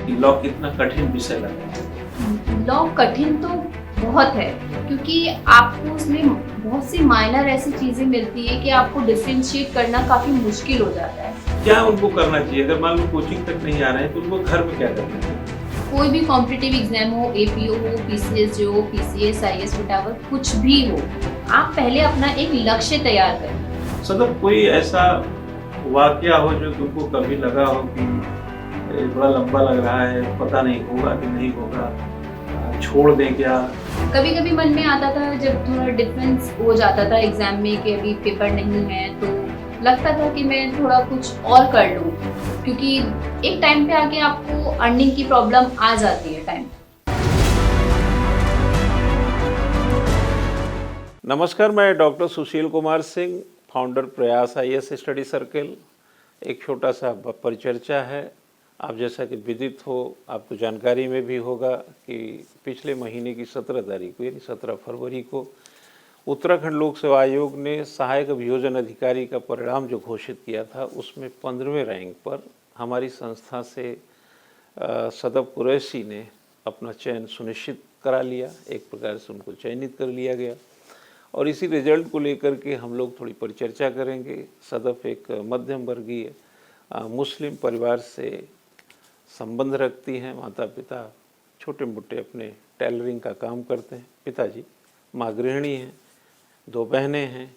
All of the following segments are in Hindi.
कि लॉ कितना कठिन विषय लगा है? लॉ कठिन तो बहुत है, क्योंकि आपको उसमें बहुत सी माइनर ऐसी चीजें मिलती है कि आपको डिफरेंशिएट करना काफी मुश्किल हो जाता है। क्या उनको करना चाहिए? अगर मान लो कोचिंग तक नहीं आ रहे हैं तो उनको घर में क्या करना चाहिए? कोई भी कॉम्पिटिटिव एग्जाम हो, एपीओ हो, पीसीएस जो हो, पीसीएस, आईएएस, व्हाटएवर, कुछ भी हो, आप पहले अपना एक लक्ष्य तैयार करें। सदब कोई ऐसा वाकया हो जो तुमको कभी लगा हो कि बड़ा लंबा लग रहा है, पता नहीं होगा कि नहीं होगा, छोड़ दें क्या? कभी कभी मन में आता था, जब थोड़ा डिफरेंस हो जाता था एग्जाम में कि अभी पेपर नहीं है, तो लगता था कि मैं थोड़ा कुछ और कर लूं, क्योंकि एक टाइम पे आके आपको अर्निंग की प्रॉब्लम आ जाती है टाइम। नमस्कार, मैं डॉक्टर सुशील कुमार सिंह, फाउंडर प्रयास आईएएस स्टडी सर्कल। एक छोटा सा परिचर्चा है। आप जैसा कि विदित हो, आपको जानकारी में भी होगा कि पिछले महीने की 17 तारीख को यानी 17 फरवरी को उत्तराखंड लोक सेवा आयोग ने सहायक अभियोजन अधिकारी का परिणाम जो घोषित किया था, उसमें 15वें रैंक पर हमारी संस्था से सदब कुरैशी ने अपना चयन सुनिश्चित करा लिया। एक प्रकार से उनको चयनित कर लिया गया और इसी रिजल्ट को लेकर के हम लोग थोड़ी परिचर्चा करेंगे। सदफ एक मध्यम वर्गीय मुस्लिम परिवार से संबंध रखती हैं। माता पिता छोटे मोटे अपने टेलरिंग का काम करते हैं, पिताजी, माँ गृहिणी हैं, 2 बहनें हैं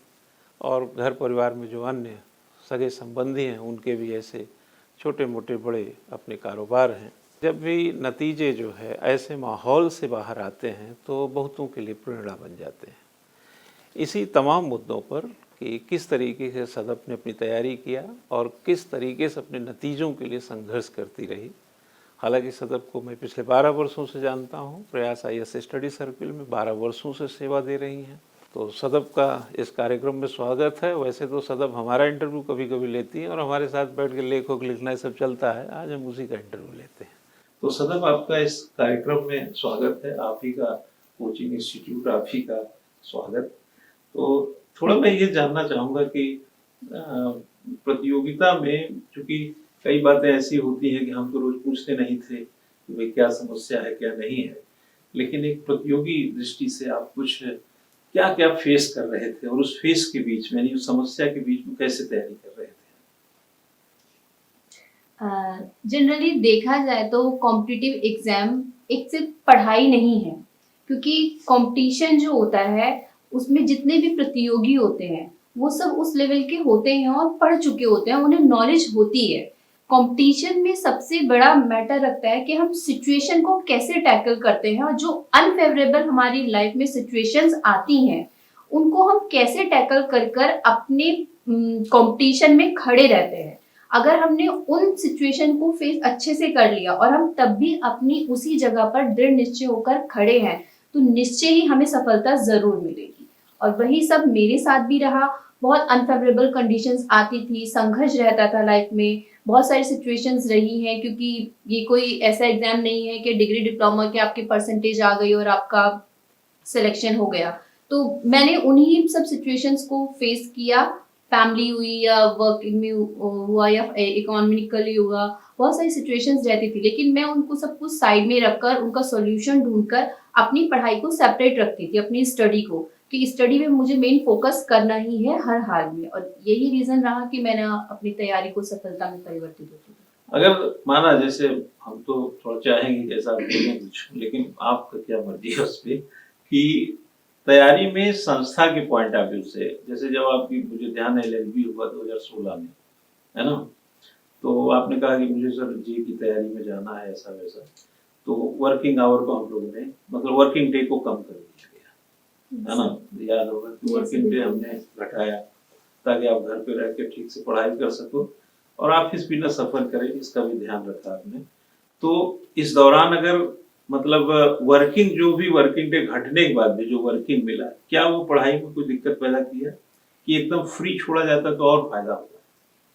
और घर परिवार में जो अन्य सगे संबंधी हैं उनके भी ऐसे छोटे मोटे बड़े अपने कारोबार हैं। जब भी नतीजे जो है ऐसे माहौल से बाहर आते हैं तो बहुतों के लिए प्रेरणा बन जाते हैं। इसी तमाम मुद्दों पर कि किस तरीके से सदफ ने अपनी तैयारी किया और किस तरीके से अपने नतीजों के लिए संघर्ष करती रही। हालांकि सदफ को मैं पिछले 12 वर्षों से जानता हूं, प्रयास आईएएस स्टडी सर्कल में 12 वर्षों से सेवा दे रही हैं। तो सदफ का इस कार्यक्रम में स्वागत है। वैसे तो सदफ हमारा इंटरव्यू कभी कभी लेती हैं और हमारे साथ बैठ के लेखों को लिखना सब चलता है, आज हम उसी का इंटरव्यू लेते हैं। तो सदफ, आपका इस कार्यक्रम में स्वागत है। आप ही का कोचिंग इंस्टीट्यूट, आप ही का स्वागत। तो थोड़ा मैं ये जानना चाहूँगा कि प्रतियोगिता में चूंकि कई बातें ऐसी होती हैं कि हम तो रोज पूछते नहीं थे कि भाई क्या समस्या है क्या नहीं है, लेकिन एक प्रतियोगी दृष्टि से आप कुछ क्या क्या फेस कर रहे थे और उस फेस के बीच में, यानी उस समस्या के बीच में कैसे तैयारी कर रहे थे? जनरली देखा जाए तो कॉम्पिटिटिव एग्जाम एक सिर्फ पढ़ाई नहीं है, क्योंकि कंपटीशन जो होता है उसमें जितने भी प्रतियोगी होते हैं वो सब उस लेवल के होते हैं और पढ़ चुके होते हैं, उन्हें नॉलेज होती है। कंपटीशन में सबसे बड़ा मैटर रखता है कि हम सिचुएशन को कैसे टैकल करते हैं, और जो अनफेवरेबल हमारी लाइफ में सिचुएशंस आती हैं उनको हम कैसे टैकल कर कर अपने कंपटीशन में खड़े रहते हैं। अगर हमने उन सिचुएशन को फेस अच्छे से कर लिया और हम तब भी अपनी उसी जगह पर दृढ़ निश्चय होकर खड़े हैं, तो निश्चय ही हमें सफलता जरूर मिलेगी। और वही सब मेरे साथ भी रहा। बहुत अनफेवरेबल कंडीशंस आती थी, संघर्ष रहता था लाइफ में, बहुत सारी सिचुएशंस रही हैं, क्योंकि ये कोई ऐसा एग्जाम नहीं है कि डिग्री डिप्लोमा के आपकी परसेंटेज आ गई और आपका सिलेक्शन हो गया। तो मैंने उन्हीं सब सिचुएशंस को फेस किया। फैमिली हुई या वर्क में हुआ या इकोनॉमिकली हुआ, बहुत सारी सिचुएशंस रहती थी, लेकिन मैं उनको सब कुछ साइड में रखकर उनका सॉल्यूशन ढूंढकर अपनी पढ़ाई को सेपरेट रखती थी, अपनी स्टडी को, कि स्टडी में मुझे मेन फोकस करना ही है हर हाल में। और यही रीजन रहा कि मैंने अपनी तैयारी को सफलता में परिवर्तित होती थी। अगर माना, जैसे हम तो थोड़ा चाहेंगे जैसा आप बोलें कुछ, लेकिन आपका क्या मर्जी है उस पर, कि तैयारी में संस्था के पॉइंट ऑफ व्यू से, जैसे जब आपकी, मुझे ध्यान है, एलएलबी हुआ 2016 में, है ना? तो आपने कहा कि मुझे सर जी की तैयारी में जाना है, ऐसा वैसा। तो वर्किंग आवर को हम लोगों ने, मतलब वर्किंग डे को कम कर दिया गया, है ना? याद होगा कि वर्किंग डे हमने घटाया ताकि आप घर पे रह के ठीक से पढ़ाई कर सको और ऑफिस भी ना सफर करें, इसका भी ध्यान रखा आपने। तो इस दौरान अगर, मतलब वर्किंग, जो भी वर्किंग डे घटने के बाद भी जो वर्किंग मिला, क्या वो पढ़ाई में कोई दिक्कत पैदा किया कि एकदम फ्री छोड़ा जाता तो और फायदा होगा?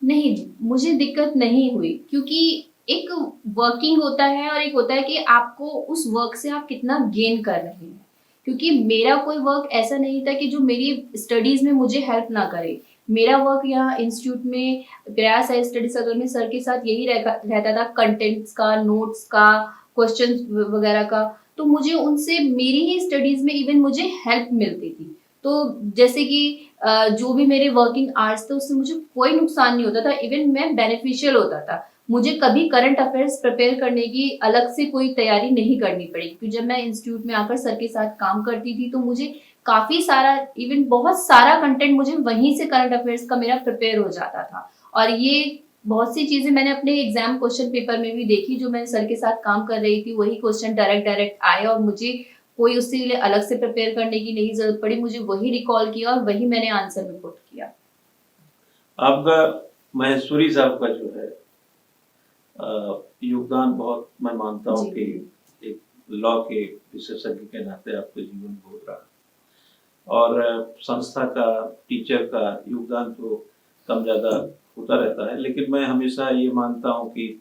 नहीं, मुझे दिक्कत नहीं हुई, क्योंकि एक वर्किंग होता है और एक होता है कि आपको उस वर्क से आप कितना गेन कर रहे हैं। क्योंकि मेरा कोई वर्क ऐसा नहीं था कि जो मेरी स्टडीज में मुझे हेल्प ना करे। मेरा वर्क यहाँ इंस्टीट्यूट में प्रयास हायर स्टडी सर्कल में सर के साथ यही रहता था, कंटेंट्स का, नोट्स का, क्वेश्चंस वगैरह का। तो मुझे उनसे मेरी ही स्टडीज में इवन मुझे हेल्प मिलती थी। तो जैसे कि जो भी मेरे वर्किंग आवर्स थे उससे मुझे कोई नुकसान नहीं होता था, इवन मैं बेनिफिशियल होता था। मुझे कभी करंट अफेयर्स प्रिपेयर करने की अलग से कोई तैयारी नहीं करनी पड़ी, क्योंकि जब मैं इंस्टीट्यूट में आकर सर के साथ काम करती थी तो मुझे काफी सारा, इवन बहुत सारा कंटेंट मुझे वहीं से करंट अफेयर्स का मेरा प्रिपेयर हो जाता था। और ये बहुत सी चीजें मैंने अपने एग्जाम क्वेश्चन पेपर में भी देखी, जो मैं सर के साथ काम कर रही थी वही क्वेश्चन डायरेक्ट आए और मुझे कोई उसके लिए अलग से प्रिपेयर करने की नहीं जरूरत पड़ी, मुझे वही रिकॉल किया और वही मैंने आंसर में पुट किया। आपका महेश्वरी साहब का जो है योगदान बहुत, मैं मानता हूँ कि एक लॉ के विशेषज्ञ के नाते आपका जीवन बहुत रहा, और संस्था का, टीचर का योगदान तो कम ज़्यादा होता रहता है, लेकिन मैं हमेशा ये मानता हूँ कि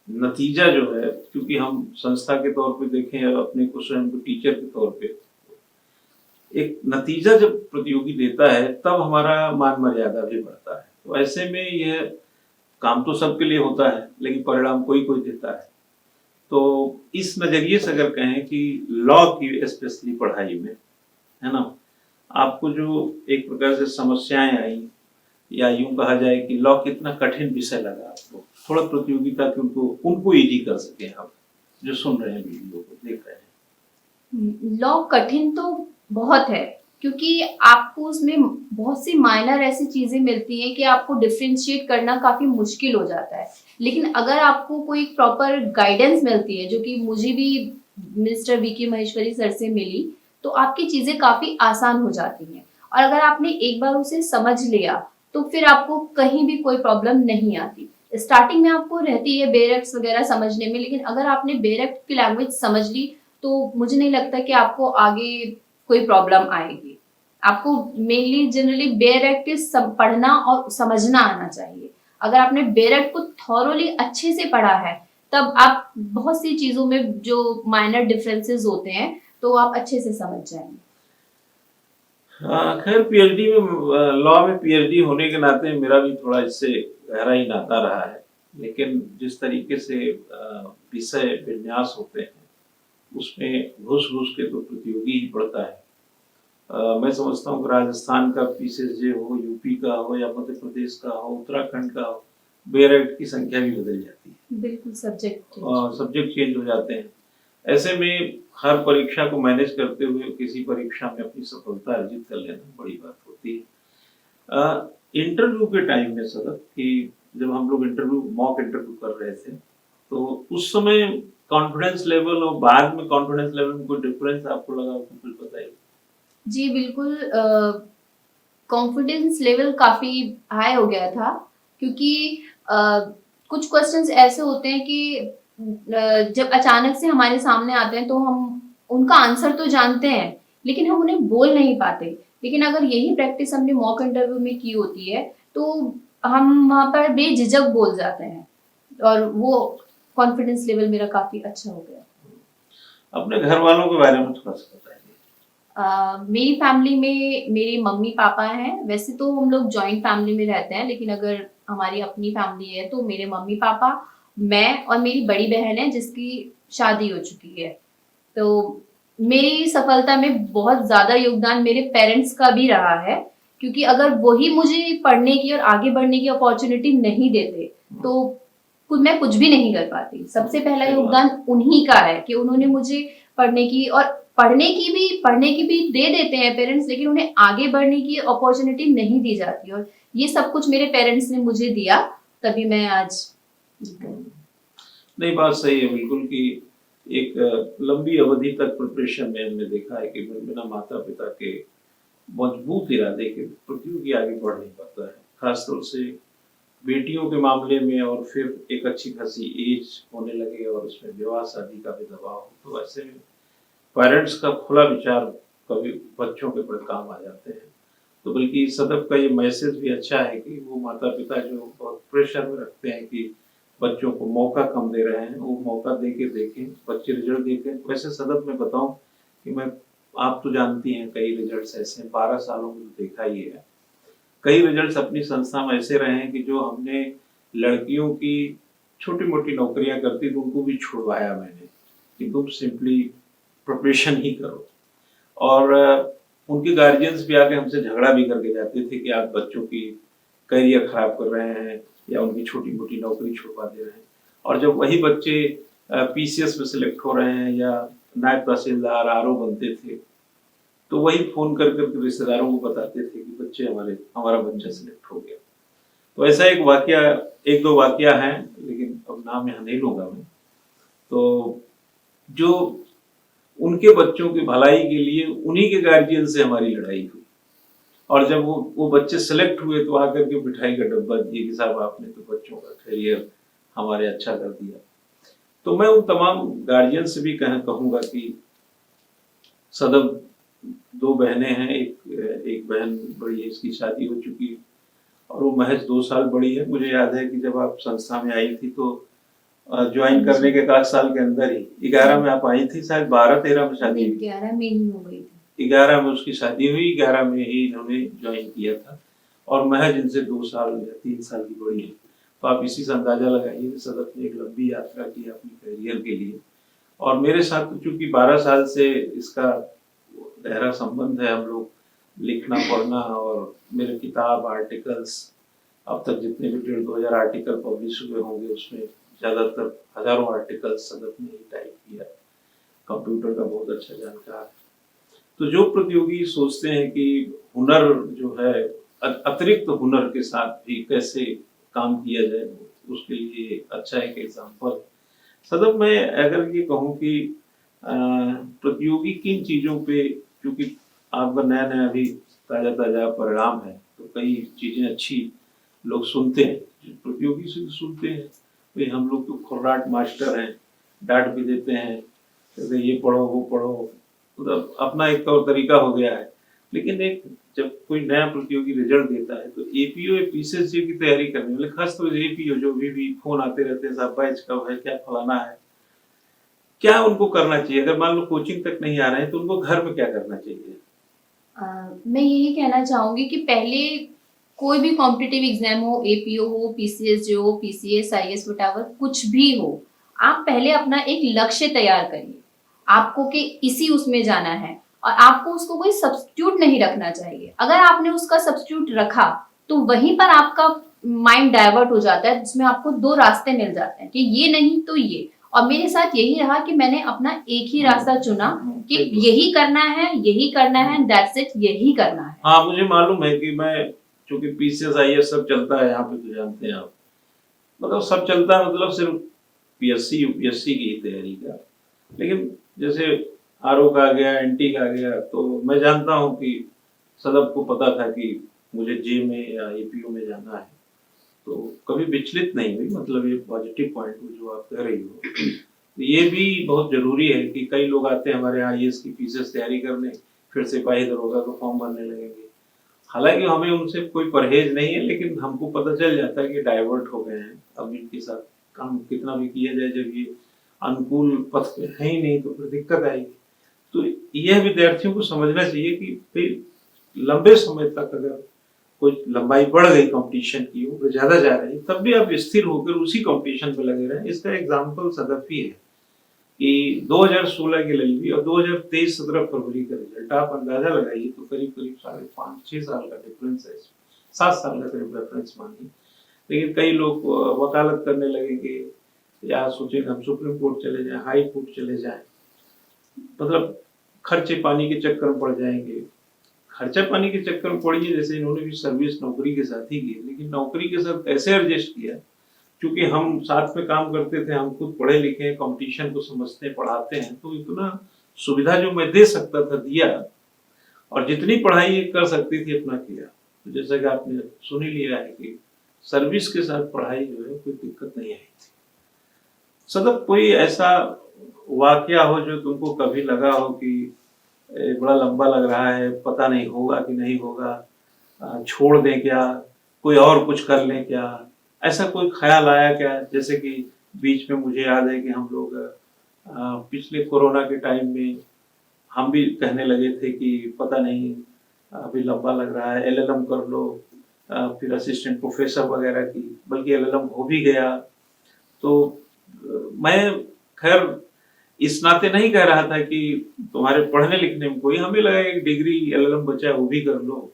नतीजा जो है, क्योंकि हम संस्था के तौर पे देखें और अपने को स्वयं को टीचर के तौर पे, एक नतीजा जब प्रतियोगी देता है तब हमारा मान मर्यादा भी बढ़ता है। तो ऐसे में यह काम तो सबके लिए होता है, लेकिन परिणाम कोई कोई देता है। तो इस नजरिए से अगर कहें कि लॉ की स्पेशली पढ़ाई में, है ना, आपको जो एक प्रकार से समस्याएं आई, या यूं कहा जाए कि लॉ कितना कठिन विषय लगा आपको, थोड़ा प्रतियोगिता के उनको इजी कर सके आप जो सुन रहे हैं, वीडियो को देख रहे हैं। लॉ कठिन तो बहुत है, क्योंकि आपको उसमें बहुत सी माइनर ऐसी चीजें मिलती हैं कि आपको डिफरेंशिएट करना काफी मुश्किल हो जाता है। लेकिन अगर आपको कोई प्रॉपर गाइडेंस मिलती है, जो कि मुझे भी मिस्टर वी के महेश्वरी सर से मिली, तो आपकी चीजें काफी आसान हो जाती हैं। और अगर आपने एक बार उसे समझ लिया तो फिर आपको कहीं भी कोई प्रॉब्लम नहीं आती। स्टार्टिंग में आपको रहती है बेरेक्ट्स वगैरह समझने में, लेकिन अगर आपने बेरेक्ट की लैंग्वेज समझ ली तो मुझे नहीं लगता कि आपको आगे कोई प्रॉब्लम आएगी। आपको मेनली जनरली बेयर एक्ट पढ़ना और समझना आना चाहिए। अगर आपने बेयर एक्ट को थॉरोली अच्छे से पढ़ा है, तब आप बहुत सी चीजों में जो माइनर डिफरेंसेस होते हैं तो आप अच्छे से समझ जाएंगे। खैर, पीएचडी में, लॉ में पीएचडी होने के नाते मेरा भी थोड़ा इससे गहरा ही नाता रहा है, लेकिन जिस तरीके से विषय विन्यास होते हैं उसमें घुस घुस के तो प्रतियोगी ही पड़ता है। मैं समझता हूँ कि राजस्थान का पीसीएसजे हो, यूपी का हो, या मध्य प्रदेश का हो, उत्तराखंड का हो, बेरेक्ट की संख्या भी बदल जाती है। बिल्कुल, सब्जेक्ट चेंज हो जाते हैं। ऐसे में हर परीक्षा को मैनेज करते हुए किसी परीक्षा में अपनी सफलता अर्जित कर लेना बड़ी बात होती है। इंटरव्यू के टाइम में सर, कि जब हम लोग मॉक इंटरव्यू कर रहे थे, तो उस समय कॉन्फिडेंस लेवल और बाद में कॉन्फिडेंस लेवल में कोई डिफरेंस आपको लगा तो कुछ बताइए। जी बिल्कुल, कॉन्फिडेंस लेवल काफी हाई हो गया था, क्योंकि कुछ क्वेश्चंस ऐसे होते हैं कि जब अचानक से हमारे सामने आते हैं तो हम उनका आंसर तो जानते हैं लेकिन हम उन्हें बोल नहीं पाते। लेकिन अगर यही प्रैक्टिस हमने मॉक इंटरव्यू में की होती है तो हम वहां पर बेझिझक बोल जाते हैं, और वो कॉन्फिडेंस लेवल मेरा काफी अच्छा हो गया। अपने घर वालों के बारे में थोड़ा सा बताइए। मेरी फैमिली में मेरे मम्मी पापा हैं। वैसे तो हम लोग जॉइंट फैमिली में रहते हैं, लेकिन अगर हमारी अपनी फैमिली है तो मेरे मम्मी पापा, मैं और मेरी बड़ी बहन है जिसकी शादी हो चुकी है। तो मेरी सफलता में बहुत ज्यादा योगदान मेरे पेरेंट्स का भी रहा है, क्योंकि अगर वही मुझे पढ़ने की और आगे बढ़ने की अपॉर्चुनिटी नहीं देते तो मैं कुछ भी नहीं कर पाती। सबसे पहला योगदान उन्हीं का है कि उन्होंने मुझे पढ़ने की, और पढ़ने की भी दे देते हैं पेरेंट्स, लेकिन उन्हें आगे बढ़ने की अपॉर्चुनिटी नहीं दी जाती, और ये सब कुछ मेरे पेरेंट्स ने मुझे दिया, तभी मैं आज। नहीं, बात सही है बिल्कुल कि एक लंबी अवधि तक प्रिपरेशन में हमने देखा है कि बिना माता पिता के मजबूत इरादे के प्रतियोगी आगे बढ़ नहीं पाता है, खासतौर से बेटियों के मामले में। और फिर एक अच्छी खासी एज होने लगे और उसमें विवाह शादी का भी दबाव हो, तो ऐसे में पेरेंट्स का खुला विचार कभी बच्चों के ऊपर काम आ जाते हैं। तो बल्कि सदब का ये मैसेज भी अच्छा है कि वो माता पिता जो बहुत प्रेशर में रखते हैं कि बच्चों को मौका कम दे रहे हैं, वो मौका दे के देखें, बच्चे रिजल्ट देखें। वैसे सदब में बताऊं कि आप तो जानती हैं कई रिजल्ट्स ऐसे 12 सालों में तो देखा ही है कई रिजल्ट्स अपनी संस्था में ऐसे रहे हैं कि जो हमने लड़कियों की छोटी मोटी नौकरियां करती तो उनको भी छुड़वाया मैंने कि तुम सिंपली प्रोफेशन ही करो। और उनके गार्जियंस भी आके हमसे झगड़ा भी करके जाते थे कि आप बच्चों की करियर खराब कर रहे हैं या उनकी छोटी मोटी नौकरी छुड़वा दे रहे हैं। और जब वही बच्चे पीसीएस में सिलेक्ट हो रहे हैं या नायब तहसीलदार आरओ बनते थे तो वही फोन कर करके रिश्तेदारों को बताते थे कि बच्चे हमारा बच्चा सिलेक्ट हो गया। तो ऐसा एक दो वाकया हैं, लेकिन अब नाम यहाँ नहीं लूंगा मैं। तो जो उनके बच्चों की भलाई के लिए उन्हीं के गार्जियन से हमारी लड़ाई हुई, और जब वो बच्चे सेलेक्ट हुए तो आकर के मिठाई का डब्बा दिए कि साहब आपने तो बच्चों का करियर हमारे अच्छा कर दिया। तो मैं उन तमाम गार्जियन से भी कहूंगा कि सदब दो बहनें हैं, एक बहन बड़ी है, इसकी शादी हो चुकी और वो महज 2 साल बड़ी है। मुझे याद है कि जब आप संस्था में आई थी तो ज्वाइन करने के 1 साल के अंदर ही 11 में आप आई थी, शायद 12-13 में शादी हुई। 11 में ही हो गई थी। 11 में उसकी शादी हुई, 11 में ही इन्होंने ज्वाइन किया था और महज इनसे 2 साल या 3 साल की बड़ी है। तो आप इसी से अंदाजा लगाइए कि सदफ ने एक लंबी यात्रा की अपनी करियर के लिए। और मेरे साथ चूंकि 12 साल से इसका गहरा संबंध है, हम लोग लिखना पढ़ना और मेरे किताब आर्टिकल्स अब तक जितने भी 1,500 आर्टिकल पब्लिश हुए होंगे उसमें ज्यादातर हजारों आर्टिकल सदफ ने ही टाइप किया। कंप्यूटर का बहुत अच्छा जानकार। तो जो प्रतियोगी सोचते हैं कि हुनर जो है अतिरिक्त हुनर के साथ भी कैसे काम किया जाए, उसके लिए अच्छा एक एग्जाम्पल सदफ। मैं अगर ये कहूँ कि प्रतियोगी किन चीजों पे, क्योंकि आपका नया नया अभी ताजा ताजा परिणाम है तो कई चीजें अच्छी लोग सुनते हैं, प्रतियोगी से सुनते हैं भाई हम लोग तो खुर्राट मास्टर हैं, डांट भी देते हैं तो ये पढ़ो वो पढ़ो, मतलब अपना एक तौर तरीका हो गया है। लेकिन एक जब कोई नया प्रतियोगी रिजल्ट देता है तो एपीओ पीसीएस की तैयारी करने वाले, खासतौर से एपीओ जो भी फोन आते रहते हैं, साहब बैच कब है, क्या फलाना है, क्या उनको करना चाहिए? अगर मान लो कोचिंग तक नहीं आ रहे हैं तो उनको घर में क्या करना चाहिए? मैं यही कहना चाहूंगी कि पहले कोई भी कॉम्पिटिटिव एग्जाम हो, एपीओ हो, पीसीएस जो हो, पीसीएस आईएएस व्हाटएवर कुछ भी हो, आप पहले अपना एक लक्ष्य तैयार करिए आपको कि इसी उसमें जाना है और आपको उसको कोई सब्स्टिट्यूट नहीं रखना चाहिए। अगर आपने उसका सब्स्टिट्यूट रखा तो वहीं पर आपका माइंड डाइवर्ट हो जाता है, जिसमें आपको 2 रास्ते मिल जाते हैं कि ये नहीं तो ये। और मेरे साथ यही रहा कि मैंने अपना एक ही रास्ता चुना कि यही करना है, दैट्स इट, यही करना है। हाँ, मुझे मालूम है कि मैं चूंकि पीसीएस आईएएस सब चलता है यहाँ पे, तो जानते हैं आप, मतलब सब चलता है, मतलब सिर्फ पीएससी यूपीएससी की ही तैयारी का। लेकिन जैसे आरओ का आ गया, एनटी का आ गया, तो मैं जानता हूँ कि सदब को पता था कि मुझे जे में या एपीओ में जाना है, तो कभी विचलित नहीं हुई। मतलब ये पॉजिटिव पॉइंट जो आप कह रही हो, तो ये भी बहुत जरूरी है कि कई लोग आते हैं हमारे यहाँ आईएएस की पीसीएस तैयारी करने, फिर सिपाही दरोगा का फॉर्म भरने लगेंगे। हालांकि हमें उनसे कोई परहेज नहीं है, लेकिन हमको पता चल जाता है कि डाइवर्ट हो गए हैं। अब इनके साथ काम कितना भी किया जाए, जब ये अनुकूल पथ पे है ही नहीं तो फिर दिक्कत आएगी। तो यह विद्यार्थियों को समझना चाहिए कि लंबे समय तक अगर कोई लंबाई बढ़ गई कंपटीशन की, वो ज्यादा जा रही है, तब भी आप स्थिर होकर उसी कंपटीशन पे लगे रहें। इसका एग्जाम्पल सदफ ही है कि 2016 की लगी और 2023 17 फरवरी का रिजल्ट आप अंदाजा लगाइए तो करीब करीब 5.5-6 साल का डिफरेंस है, 7 साल का करीब डिफरेंस मानिए। लेकिन कई लोग वकालत करने लगेंगे या सोचेंगे हम सुप्रीम कोर्ट चले जाएं, हाई कोर्ट चले जाएं, मतलब खर्चे पानी के चक्कर में पड़ जाएंगे। खर्चा पानी के चक्कर में पड़िए, जैसे इन्होंने भी सर्विस नौकरी के साथ ही की, लेकिन नौकरी के साथ कैसे एडजस्ट किया, क्योंकि हम साथ में काम करते थे, हम खुद पढ़े लिखे हैं, कंपटीशन को समझते हैं, पढ़ाते हैं, तो इतना सुविधा जो मैं दे सकता था दिया, और जितनी पढ़ाई कर सकती थी अपना किया। तो जैसा कि आपने सुन ही लिया है कि सर्विस के साथ पढ़ाई जो है कोई दिक्कत नहीं आई थी। सदब कोई ऐसा वाकया हो जो तुमको कभी लगा हो कि बड़ा लंबा लग रहा है, पता नहीं होगा कि नहीं होगा, छोड़ दें क्या, कोई और कुछ कर लें क्या, ऐसा कोई ख्याल आया क्या? जैसे कि बीच में मुझे याद है कि हम लोग पिछले कोरोना के टाइम में हम भी कहने लगे थे कि पता नहीं अभी लंबा लग रहा है, एलएलएम कर लो, फिर असिस्टेंट प्रोफेसर वगैरह की, बल्कि एलएलएम हो भी गया। तो मैं खैर इस नाते नहीं कह रहा था कि तुम्हारे पढ़ने लिखने में कोई, हमें लगा एक डिग्री एलएलएम बचा है वो भी कर लो।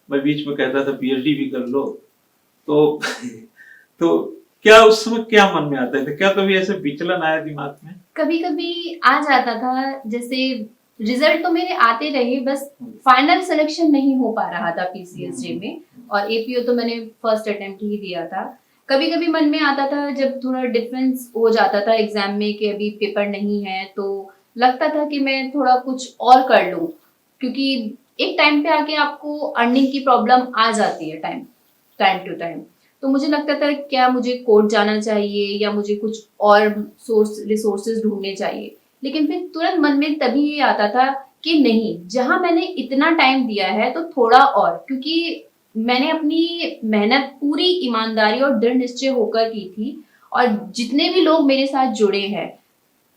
मैं बीच में कहता था पीएचडी भी कर लो। तो तो क्या उस समय क्या मन में आता था, क्या कभी ऐसे विचलन आया दिमाग में? कभी कभी आ जाता था, जैसे रिजल्ट तो मेरे आते रहे, बस फाइनल सिलेक्शन नहीं हो पा रहा था पीसीएसजे में, और एपीओ तो मैंने फर्स्ट अटेम्प्ट ही दिया था। कभी कभी मन में आता था जब थोड़ा डिफरेंस हो जाता था एग्जाम में कि अभी पेपर नहीं है, तो लगता था कि मैं थोड़ा कुछ और कर लूं, क्योंकि एक टाइम पे आके आपको अर्निंग की प्रॉब्लम आ जाती है टाइम टाइम टू टाइम। तो मुझे लगता था क्या मुझे कोर्ट जाना चाहिए या मुझे कुछ और रिसोर्सेज ढूंढने चाहिए। लेकिन फिर तुरंत मन में तभी ये आता था कि नहीं, जहां मैंने इतना टाइम दिया है तो थोड़ा और, क्योंकि मैंने अपनी मेहनत पूरी ईमानदारी और दृढ़ निश्चय होकर की थी। और जितने भी लोग मेरे साथ जुड़े हैं,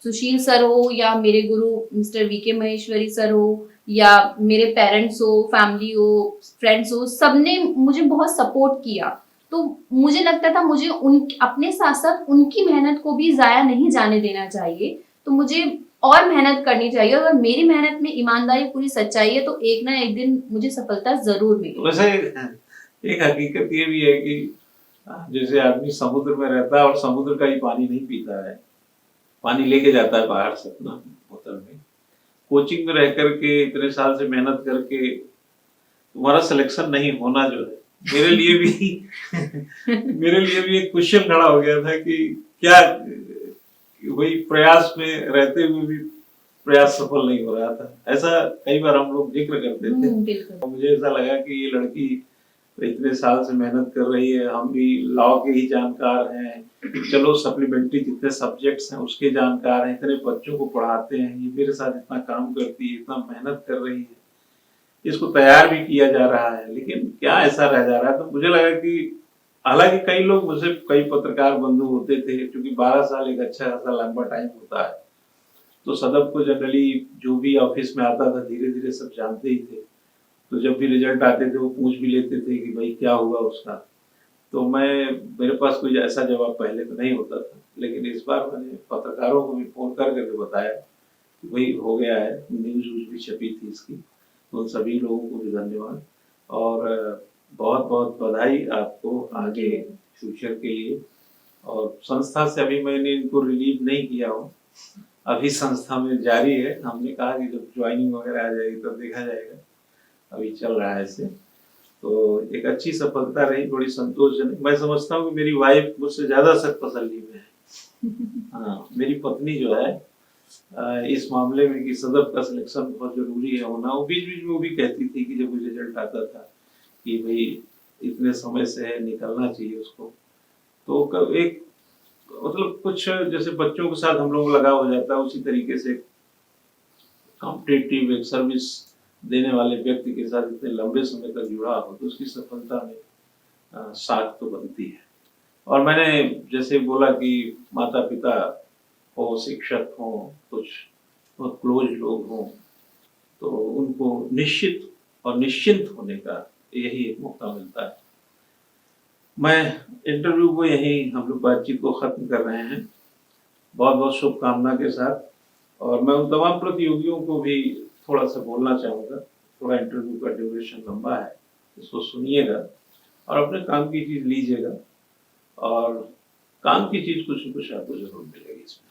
सुशील सर हो या मेरे गुरु मिस्टर वीके महेश्वरी सर हो या मेरे पेरेंट्स हो, फैमिली हो, फ्रेंड्स हो, सबने मुझे बहुत सपोर्ट किया। तो मुझे लगता था मुझे उन अपने साथ साथ उनकी मेहनत को भी जाया नहीं जाने देना चाहिए। तो मुझे और मेहनत करनी चाहिए, और अगर मेरी मेहनत में ईमानदारी पूरी सच्चाई है तो एक ना एक दिन मुझे सफलता जरूर मिलेगी। वैसे एक हकीकत ये भी है कि जैसे आदमी समुद्र में रहता है और समुद्र का ही पानी नहीं पीता है, पानी लेके जाता है बाहर से अपना बोतल में। कोचिंग में रह करके इतने साल से मेहनत करके तुम्हारा सिलेक्शन नहीं होना जो है, मेरे लिए भी मेरे लिए भी एक क्वेश्चन खड़ा हो गया था कि क्या वही प्रयास में रहते हुए भी प्रयास सफल नहीं हो रहा था। ऐसा कई बार हम लोग जिक्र करते थे। तो मुझे ऐसा लगा कि ये लड़की इतने साल से मेहनत कर रही है, हम भी लॉ के ही जानकार हैं, चलो सप्लीमेंट्री जितने सब्जेक्ट्स हैं उसके जानकार हैं, इतने बच्चों को पढ़ाते हैं, ये मेरे साथ इतना काम करती है, इतना मेहनत कर रही है, इसको तैयार भी किया जा रहा है, लेकिन क्या ऐसा रह जा रहा है। तो मुझे लगा कि हालांकि कई लोग मुझसे, कई पत्रकार बंधु होते थे, क्योंकि 12 साल एक अच्छा खासा लंबा टाइम होता है, तो सदब को जनरली जो भी ऑफिस में आता था धीरे धीरे सब जानते ही थे। तो जब भी रिजल्ट आते थे वो पूछ भी लेते थे कि भाई क्या हुआ उसका। तो मेरे पास कोई ऐसा जवाब पहले तो नहीं होता था, लेकिन इस बार मैंने पत्रकारों को भी फोन करके बताया कि भाई हो गया है, न्यूज भी छपी थी इसकी। तो सभी लोगों को भी धन्यवाद और बहुत बहुत बधाई आपको आगे फ्यूचर के लिए। और संस्था से अभी मैंने इनको रिलीव नहीं किया हो, अभी संस्था में जारी है। हमने कहा कि जब ज्वाइनिंग वगैरह आ जाएगी तब देखा जाएगा, अभी चल रहा है ऐसे। तो एक अच्छी सफलता रही, बड़ी संतोषजनक। मैं समझता हूँ कि मेरी वाइफ मुझसे ज्यादा सख्त तसल्ली में है। हाँ, मेरी पत्नी जो है इस मामले में कि सदब का सिलेक्शन बहुत जरूरी है होना, वो बीच बीच में वो भी कहती थी कि जब रिजल्ट आता था कि भाई इतने समय से है, निकलना चाहिए उसको। तो कब एक मतलब कुछ जैसे बच्चों के साथ हम लोग लगा हो जाता है, उसी तरीके से कॉम्पिटिटिव एक सर्विस देने वाले व्यक्ति के साथ इतने लंबे समय तक जुड़ा हो तो उसकी सफलता में साख तो बनती है। और मैंने जैसे बोला कि माता पिता हो, शिक्षक हो, कुछ बहुत क्लोज लोग हों, तो उनको निश्चित और निश्चिंत होने का यही एक मौका मिलता है। मैं इंटरव्यू को यही हम लोग बातचीत को खत्म कर रहे हैं, बहुत बहुत शुभकामना के साथ। और मैं उन तमाम प्रतियोगियों को भी थोड़ा सा बोलना चाहूँगा, थोड़ा इंटरव्यू का ड्यूरेशन लंबा है, इसको सुनिएगा और अपने काम की चीज़ लीजिएगा, और काम की चीज़ कुछ न कुछ आपको जरूर मिलेगी इसमें।